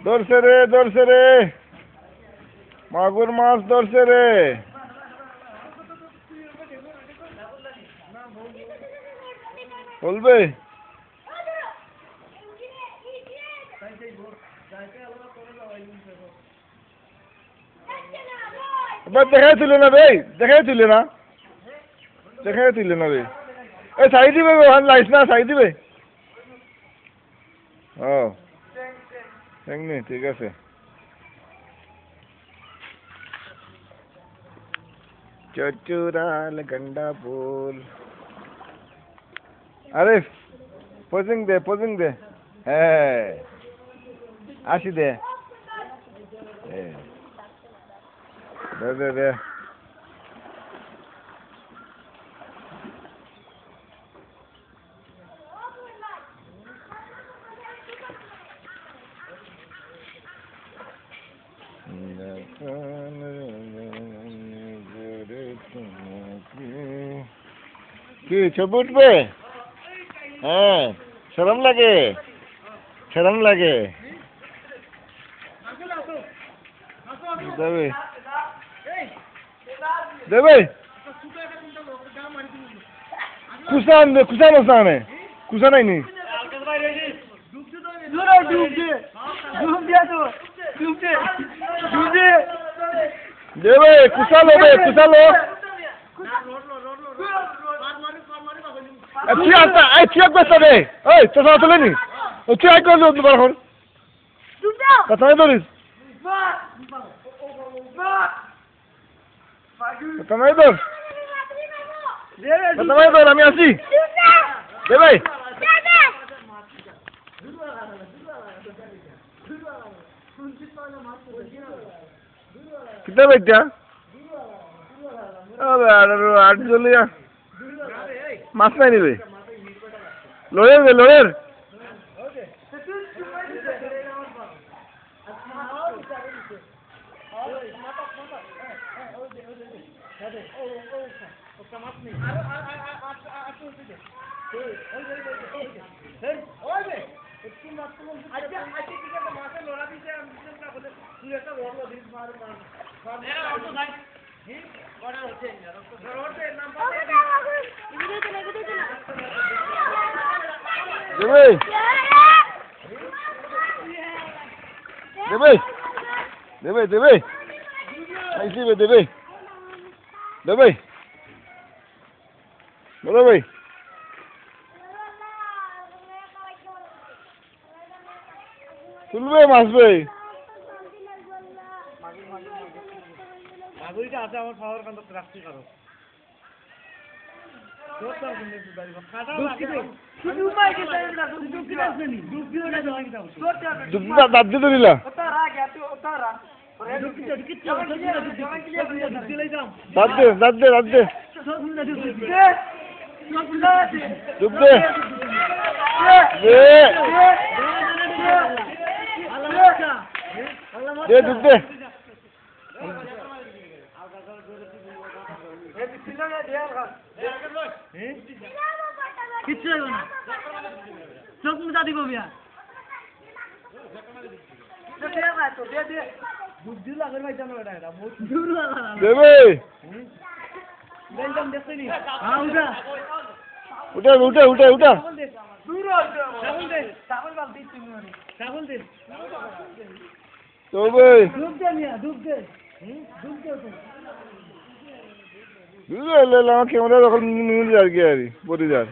ধরছে রে মাগুর মাছ ধরছে রে। বলবে এবার দেখাই তুলে না রে, দেখাই তুলে না রে। এই সাই দিবে লাইস না, সাই দিবে। ও এমনি ঠিক আছে। চচুরাল গন্ডা ফুল। আরে পোজিং দে। হ্যাঁ আসি দে। দে কি ছবি উঠবে? হ্যাঁ শরম লাগে। দেবে কুসা নাই নি দেবে কুসা লো। তুই একটা রে। ওই তো সাথে তুলে নি তুই এক করে দুবার এখন কথা নাই ধরিস কথা নাই ধর আমি আসি দে ভাই। কিতা বেটা আট জলিয়া মাছ নাই নিবে লোয়ের দেবে আইসিবে দেবে বলো ভাই। তুলবে মাছ ভাই মাগুরিটা আছে আমার খাওয়ার কান্দ রাখছি কারো দাঁত দিয়ে দিলা দাঁত দে ডুব দে ডুব দে কিচ্ছু না চোখ মুজা দিব মিয়া উঠা ক্যামেরা যখন আর কি পরে যার